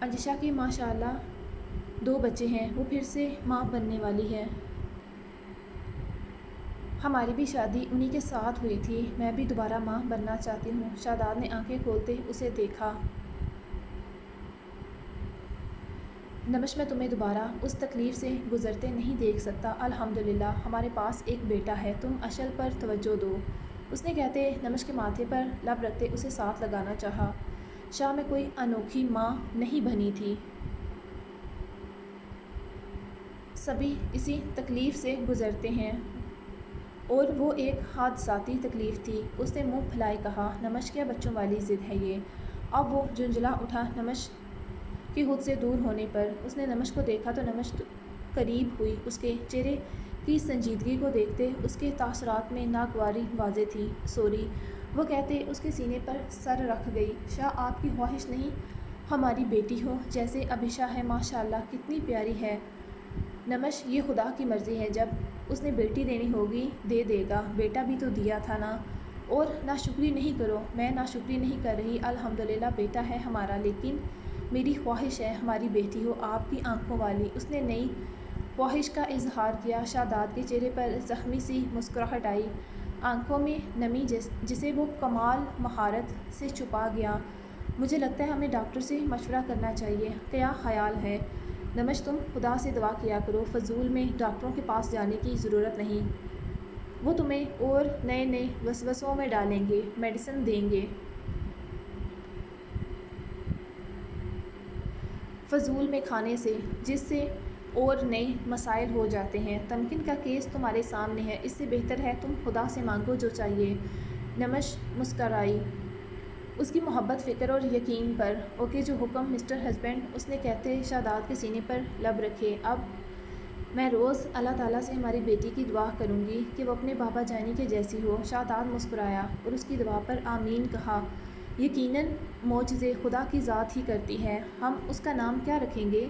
انجشا کے ماشاءاللہ 2 بچے ہیں، وہ پھر سے ماں بننے والی ہے۔ ہماری بھی شادی انہی کے ساتھ ہوئی تھی، میں بھی دوبارہ ماں بننا چاہتی ہوں۔ شاداب نے آنکھیں کھولتے اسے دیکھا۔ نمش میں تمہیں دوبارہ اس تکلیف سے گزرتے نہیں دیکھ سکتا۔ الحمدللہ ہمارے پاس ایک بیٹا ہے، تم اشل پر توجہ دو، اس نے کہتے نمش کے ماتھے پر لب رکھتے اسے ساتھ لگانا چاہا۔ شاہ میں کوئی انوکھی ماں نہیں بنی تھی، سبھی اسی تکلیف سے گزرتے ہیں اور وہ ایک حادثاتی تکلیف تھی۔ اس نے منہ پھلائے کہا، نمش کیا بچوں والی ضد ہے یہ؟ اب وہ جھنجھلا اٹھا نمش کے خود سے دور ہونے پر۔ اس نے نمش کو دیکھا تو نمش قریب ہوئی، اس کے چہرے کی سنجیدگی کو دیکھتے اس کے تاثرات میں ناگواری واضح تھی۔ سوری، وہ کہتے اس کے سینے پر سر رکھ گئی۔ شاہ آپ کی خواہش نہیں ہماری بیٹی ہو جیسے ابھیشا ہے، ماشاءاللہ کتنی پیاری ہے۔ نمش یہ خدا کی مرضی ہے، جب اس نے بیٹی دینی ہوگی دے دے گا، بیٹا بھی تو دیا تھا نا۔ اور ناشکری نہیں کرو، میں ناشکری نہیں کر رہی، الحمدللہ بیٹا ہے ہمارا، لیکن میری خواہش ہے ہماری بیٹی ہو آپ کی آنکھوں والی۔ اس نے نئی خواہش کا اظہار کیا۔ شاداب کے چہرے پر زخمی سی مسکراہٹ آئی، آنکھوں میں نمی جسے وہ کمال مہارت سے چھپا گیا۔ مجھے لگتا ہے ہمیں ڈاکٹر سے مشورہ کرنا چاہیے، کیا خیال ہے؟ نمش تم خدا سے دعا کیا کرو، فضول میں ڈاکٹروں کے پاس جانے کی ضرورت نہیں، وہ تمہیں اور نئے وسوسوں میں ڈالیں گے، میڈیسن دیں گے، فضول میں کھانے سے، جس سے اور نئے مسائل ہو جاتے ہیں۔ تمکن کا کیس تمہارے سامنے ہے، اس سے بہتر ہے تم خدا سے مانگو جو چاہیے۔ نمش مسکرائی، اس کی محبت، فکر اور یقین پر۔ اوکے، جو حکم مسٹر ہسبینڈ، اس نے کہتے شاداب کے سینے پر لب رکھے۔ اب میں روز اللہ تعالیٰ سے ہماری بیٹی کی دعا کروں گی کہ وہ اپنے بابا جانی کے جیسی ہو۔ شاداب مسکرایا اور اس کی دعا پر آمین کہا۔ یقیناً معجزے خدا کی ذات ہی کرتی ہے، ہم اس کا نام کیا رکھیں گے؟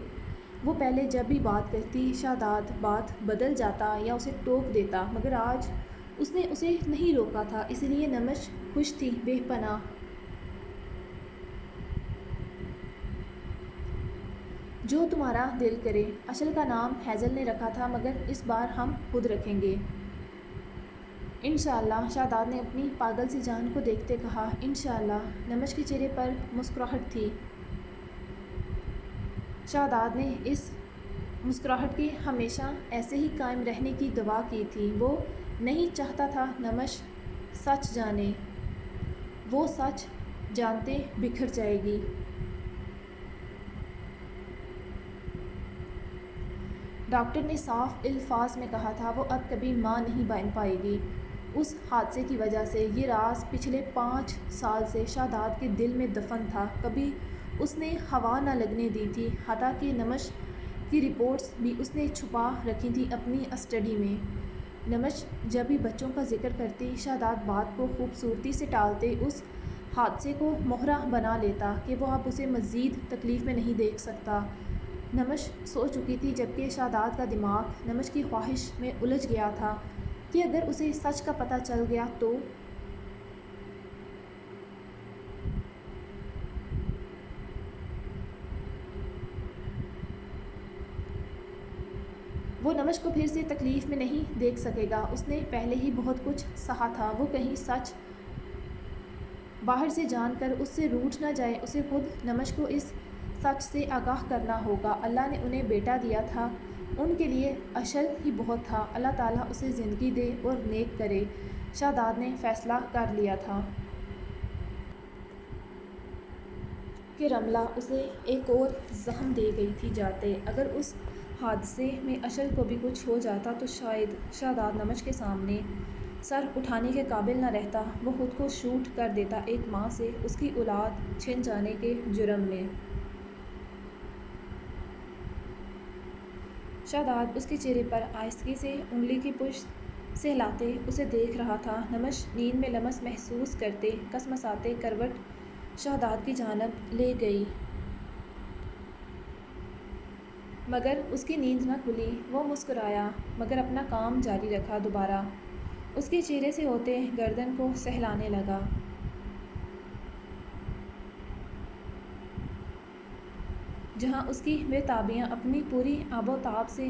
وہ پہلے جب بھی بات کرتی شاداب بات بدل جاتا یا اسے ٹوک دیتا، مگر آج اس نے اسے نہیں روکا تھا، اس لیے نمش خوش تھی بے پناہ۔ جو تمہارا دل کرے۔ اشل کا نام ہیزل نے رکھا تھا مگر اس بار ہم خود رکھیں گے، انشاءاللہ۔ شاداب نے اپنی پاگل سی جان کو دیکھتے کہا، انشاءاللہ۔ نمش کے چہرے پر مسکراہٹ تھی۔ شاداب نے اس مسکراہٹ کے ہمیشہ ایسے ہی قائم رہنے کی دعا کی تھی۔ وہ نہیں چاہتا تھا نمش سچ جانے، وہ سچ جانتے بکھر جائے گی۔ ڈاکٹر نے صاف الفاظ میں کہا تھا وہ اب کبھی ماں نہیں بن پائے گی۔ اس حادثے کی وجہ سے یہ راز پچھلے 5 سال سے شاداب کے دل میں دفن تھا، کبھی اس نے ہوا نہ لگنے دی تھی، حتیٰ کہ نمش کی رپورٹس بھی اس نے چھپا رکھی تھی اپنی اسٹڈی میں۔ نمش جب بھی بچوں کا ذکر کرتی، شاداب بات کو خوبصورتی سے ٹالتے، اس حادثے کو مہرہ بنا لیتا کہ وہ اب اسے مزید تکلیف میں نہیں دیکھ سکتا۔ نمش سو چکی تھی، جبکہ شاداب کا دماغ نمش کی خواہش میں الجھ گیا تھا کہ اگر اسے سچ کا پتہ چل گیا تو وہ نمش کو پھر سے تکلیف میں نہیں دیکھ سکے گا۔ اس نے پہلے ہی بہت کچھ سہا تھا، وہ کہیں سچ باہر سے جان کر اس سے روٹھ نہ جائے۔ اسے خود نمش کو اس سچ سے آگاہ کرنا ہوگا۔ اللہ نے انہیں بیٹا دیا تھا، ان کے لیے اشل ہی بہت تھا۔ اللہ تعالیٰ اسے زندگی دے اور نیک کرے۔ شاداب نے فیصلہ کر لیا تھا کہ رملہ اسے ایک اور زخم دے گئی تھی جاتے۔ اگر اس حادثے میں اشل کو بھی کچھ ہو جاتا تو شاید شاداب نمش کے سامنے سر اٹھانے کے قابل نہ رہتا۔ وہ خود کو شوٹ کر دیتا ایک ماں سے اس کی اولاد چھن جانے کے جرم میں۔ شاداب اس کے چہرے پر آہستگی سے انگلی کی پشت سے ہلاتے اسے دیکھ رہا تھا۔ نمش نیند میں لمس محسوس کرتے کسمساتے کروٹ شاداب کی جانب لے گئی، مگر اس کی نیند نہ کھلی۔ وہ مسکرایا مگر اپنا کام جاری رکھا، دوبارہ اس کے چہرے سے ہوتے گردن کو سہلانے لگا۔ جہاں اس کی بےتابیاں اپنی پوری آب و تاب سے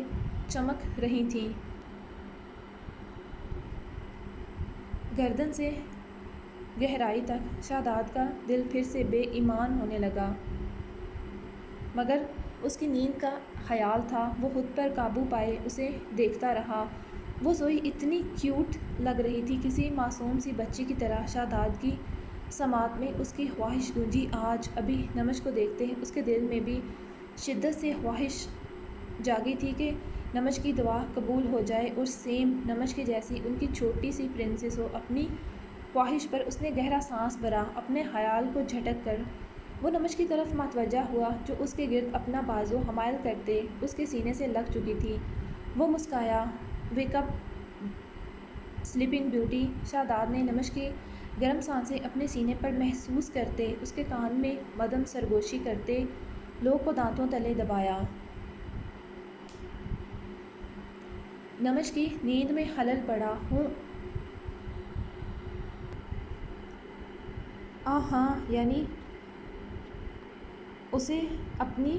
چمک رہی تھیں، گردن سے گہرائی تک شاداب کا دل پھر سے بے ایمان ہونے لگا، مگر اس کی نیند کا خیال تھا۔ وہ خود پر قابو پائے اسے دیکھتا رہا۔ وہ سوئی اتنی کیوٹ لگ رہی تھی، کسی معصوم سی بچی کی طرح۔ شاداب کی سماعت میں اس کی خواہش گونجی۔ آج ابھی نمش کو دیکھتے اس کے دل میں بھی شدت سے خواہش جاگی تھی کہ نمش کی دعا قبول ہو جائے اور سیم نمش کے جیسی ان کی چھوٹی سی پرنسس ہو۔ اپنی خواہش پر اس نے گہرا سانس بھرا، اپنے خیال کو جھٹک کر وہ نمش کی طرف متوجہ ہوا جو اس کے گرد اپنا بازو حمائل کرتے اس کے سینے سے لگ چکی تھی۔ وہ مسکرایا، ویک اپ سلیپنگ بیوٹی۔ شاداب نے نمش کی گرم سانسیں اپنے سینے پر محسوس کرتے اس کے کان میں مدھم سرگوشی کرتے لو کو دانتوں تلے دبایا۔ نمش کی نیند میں خلل پڑا۔ ہوں ہاں، یعنی اسے اپنی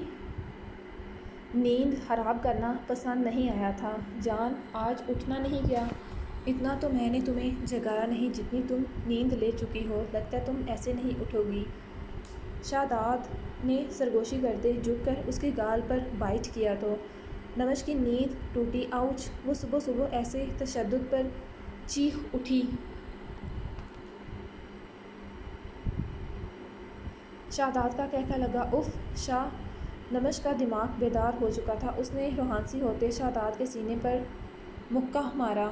نیند خراب کرنا پسند نہیں آیا تھا۔ جان، آج اٹھنا نہیں کیا؟ اتنا تو میں نے تمہیں جگایا نہیں جتنی تم نیند لے چکی ہو، لگتا ہے تم ایسے نہیں اٹھو گی۔ شاداب نے سرگوشی کرتے جھک کر اس کے گال پر بائٹ کیا تو نمش کی نیند ٹوٹی۔ آؤچ! وہ صبح صبح ایسے تشدد پر چیخ اٹھی۔ شاداب کا کہکہ لگا، اف شاہ! نمش کا دماغ بیدار ہو چکا تھا۔ اس نے روحانسی ہوتے شاداب کے سینے پر مکہ مارا۔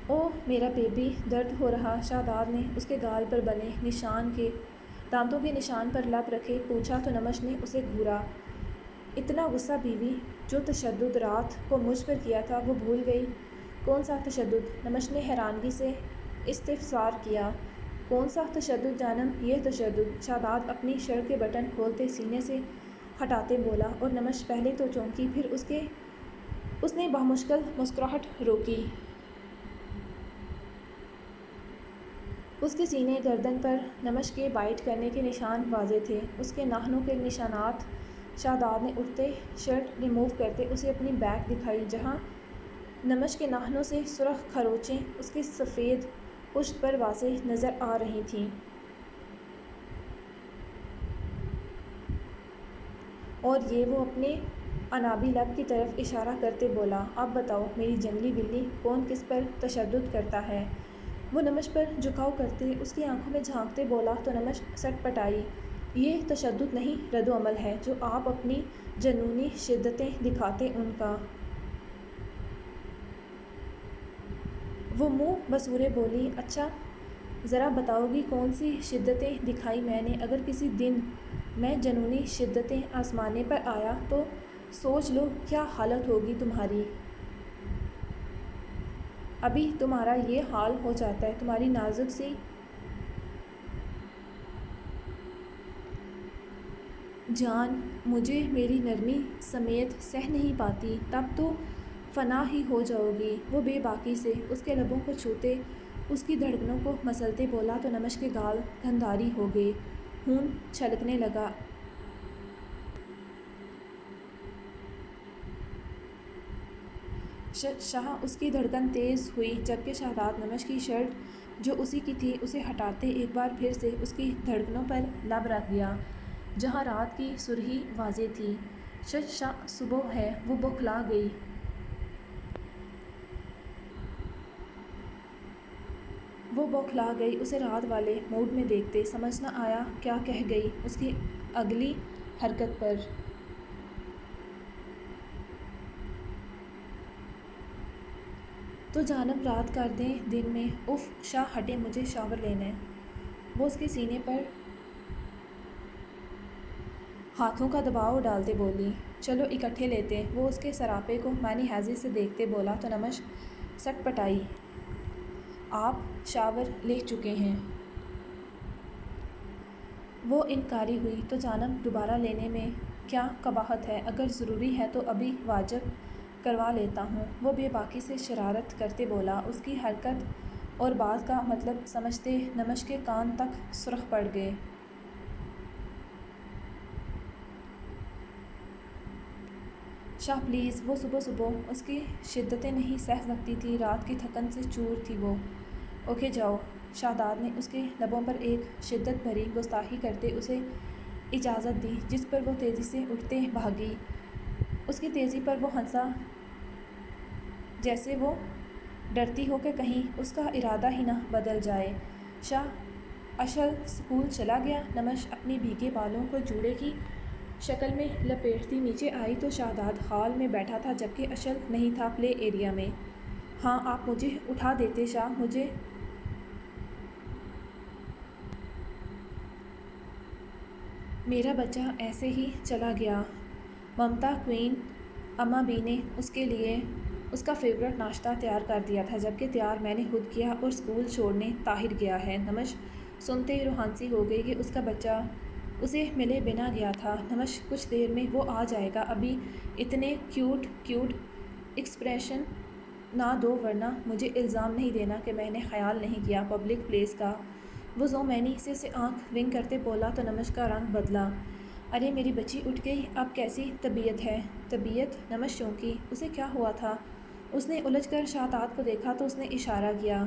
اوہ میرا بیبی! درد ہو رہا؟ شاداب نے اس کے گال پر بنے نشان کے دانتوں کے نشان پر لب رکھے پوچھا تو نمش نے اسے گھورا۔ اتنا غصہ بیوی! جو تشدد رات کو مجھ پر کیا تھا وہ بھول گئی؟ کون سا تشدد؟ نمش نے حیرانگی سے استفسار کیا۔ کون سا تشدد جانم؟ یہ تشدد! شاداب اپنی شرٹ کے بٹن کھولتے سینے سے ہٹاتے بولا اور نمش پہلے تو چونکی، پھر اس نے بمشکل مسکراہٹ روکی۔ اس کے سینے گردن پر نمش کے بائٹ کرنے کے نشان واضح تھے، اس کے ناخنوں کے نشانات۔ شاداب نے اٹھتے شرٹ ریموو کرتے اسے اپنی بیک دکھائی، جہاں نمش کے ناخنوں سے سرخ خروچیں اس کے سفید پشت پر واضح نظر آ رہی تھیں۔ اور یہ وہ اپنے انابی لب کی طرف اشارہ کرتے بولا، اب بتاؤ میری جنگلی بلی، کون کس پر تشدد کرتا ہے؟ وہ نمش پر جھکاؤ کرتے اس کی آنکھوں میں جھانکتے بولا تو نمش سٹ پٹائی۔ یہ تشدد نہیں، رد و عمل ہے جو آپ اپنی جنونی شدتیں دکھاتے ان کا۔ وہ منہ بسورے بولی، اچھا ذرا بتاؤ گی کون سی شدتیں دکھائی میں نے؟ اگر کسی دن میں جنونی شدتیں آزمانے پر آیا تو سوچ لو کیا حالت ہوگی تمہاری۔ ابھی تمہارا یہ حال ہو جاتا ہے، تمہاری نازک سی جان مجھے میری نرمی سمیت سہ نہیں پاتی، تب تو فنا ہی ہو جاؤ گی۔ وہ بے باکی سے اس کے لبوں کو چھوتے اس کی دھڑکنوں کو مسلتے بولا تو نمش کے گال گندھاری ہو گئے، خون چھلکنے لگا۔ شاہ اس کی دھڑکن تیز ہوئی جبکہ شہزاد نمش کی شرٹ جو اسی کی تھی اسے ہٹاتے ایک بار پھر سے اس کی دھڑکنوں پر لب رکھ دیا جہاں رات کی سرخی واضح تھی۔ شاہ صبح ہے۔ وہ بوکھلا گئی۔ اسے رات والے موڈ میں دیکھتے سمجھ نہ آیا کیا کہہ گئی اس کی اگلی حرکت پر۔ تو جانب رات کر دیں دن میں۔ اف شاہ ہٹے، مجھے شاور لینا ہے۔ وہ اس کے سینے پر ہاتھوں کا دباؤ ڈالتے بولی، چلو اکٹھے لیتے ہیں۔ وہ اس کے سراپے کو معنی خیزی سے دیکھتے بولا تو نمش سٹ پٹائی، آپ شاور لے چکے ہیں۔ وہ انکاری ہوئی تو جانب دوبارہ لینے میں کیا قباحت ہے؟ اگر ضروری ہے تو ابھی واجب کروا لیتا ہوں۔ وہ بے باکی سے شرارت کرتے بولا۔ اس کی حرکت اور بات کا مطلب سمجھتے نمش کے کان تک سرخ پڑ گئے۔ شاہ پلیز۔ وہ صبح اس کی شدتیں نہیں سہ سکتی تھی، رات کی تھکن سے چور تھی وہ۔ اوکے جاؤ۔ شہزاد نے اس کے لبوں پر ایک شدت بھری گستاخی کرتے اسے اجازت دی جس پر وہ تیزی سے اٹھتے بھاگی۔ اس کی تیزی پر وہ ہنسا جیسے وہ ڈرتی ہو کہ کہیں اس کا ارادہ ہی نہ بدل جائے۔ شاہ اشل اسکول چلا گیا؟ نمش اپنی بھیگے بالوں کو جوڑے کی شکل میں لپیٹتی نیچے آئی تو شہزاد ہال میں بیٹھا تھا جبکہ اشل نہیں تھا پلے ایریا میں۔ ہاں آپ مجھے اٹھا دیتے شاہ، مجھے میرا بچہ ایسے ہی چلا گیا۔ ممتا کوئن اماں بی نے اس کے لیے اس کا فیورٹ ناشتہ تیار کر دیا تھا جبکہ تیار میں نے خود کیا اور اسکول چھوڑنے طاہر گیا ہے۔ نمش سنتے ہی روحانسی ہو گئی کہ اس کا بچہ اسے ملے بنا گیا تھا۔ نمش کچھ دیر میں وہ آ جائے گا، ابھی اتنے کیوٹ ایکسپریشن نہ دو ورنہ مجھے الزام نہیں دینا کہ میں نے خیال نہیں کیا پبلک پلیس کا۔ وہ زومینی سے آنکھ ونک کرتے بولا تو نمش کا رنگ بدلا۔ ارے میری بچی اٹھ گئی، اب کیسی طبیعت ہے؟ طبیعت؟ نمش چونکی۔ اسے کیا ہوا تھا؟ اس نے الجھ کر شہزاد کو دیکھا تو اس نے اشارہ کیا،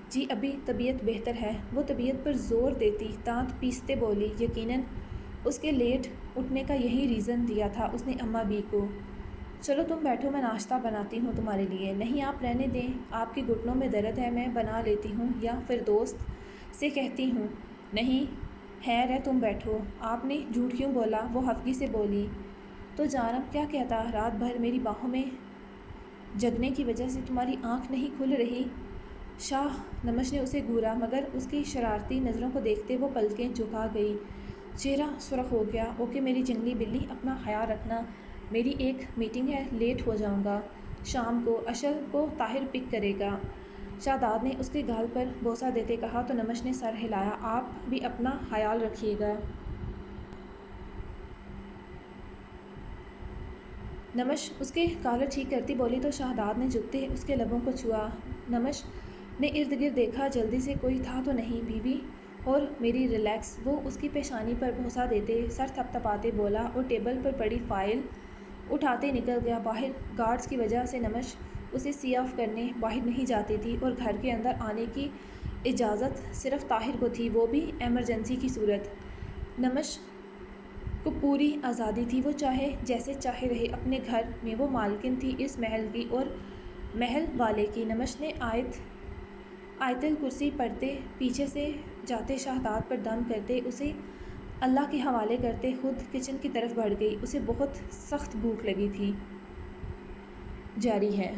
جی ابھی طبیعت بہتر ہے۔ وہ طبیعت پر زور دیتی دانت پیستے بولی، یقیناً اس کے لیٹ اٹھنے کا یہی ریزن دیا تھا اس نے اماں بی کو۔ چلو تم بیٹھو، میں ناشتہ بناتی ہوں تمہارے لیے۔ نہیں آپ رہنے دیں، آپ کے گھٹنوں میں درد ہے، میں بنا لیتی ہوں یا پھر دوست سے کہتی ہوں۔ نہیں خیر ہے تم بیٹھو۔ آپ نے جھوٹ کیوں بولا؟ وہ خفگی سے بولی۔ تو جانب کیا کہتا؟ رات بھر میری باہوں میں جگنے کی وجہ سے تمہاری آنکھ نہیں کھل رہی؟ شاہ نمش نے اسے گھورا مگر اس کی شرارتی نظروں کو دیکھتے وہ پلکیں جھکا گئی، چہرہ سرخ ہو گیا۔ اوکے میری جنگلی بلی، اپنا خیال رکھنا، میری ایک میٹنگ ہے، لیٹ ہو جاؤں گا۔ شام کو اشل کو طاہر پک کرے گا۔ شہزاد نے اس کے گال پر بوسہ دیتے کہا تو نمش نے سر ہلایا، آپ بھی اپنا خیال رکھیے گا۔ نمش اس کے کالر ٹھیک کرتی بولی تو شہزاد نے جھکتے اس کے لبوں کو چھوا۔ نمش نے ارد گرد دیکھا، جلدی سے کوئی تھا تو نہیں؟ بیوی اور میری ریلیکس۔ وہ اس کی پیشانی پر بوسہ دیتے سر تھپ تھپاتے بولا اور ٹیبل پر پڑی فائل اٹھاتے نکل گیا باہر۔ گارڈز کی وجہ سے نمش اسے سی آف کرنے باہر نہیں جاتی تھی اور گھر کے اندر آنے کی اجازت صرف طاہر کو تھی، وہ بھی ایمرجنسی کی صورت۔ نمش کو پوری آزادی تھی، وہ چاہے جیسے چاہے رہے، اپنے گھر میں وہ مالکن تھی اس محل کی اور محل والے کی۔ نمش نے آیت الکرسی پڑھتے پیچھے سے جاتے شہزاد پر دم کرتے اسے اللہ کے حوالے کرتے خود کچن کی طرف بڑھ گئی۔ اسے بہت سخت بھوک لگی تھی۔ جاری ہے۔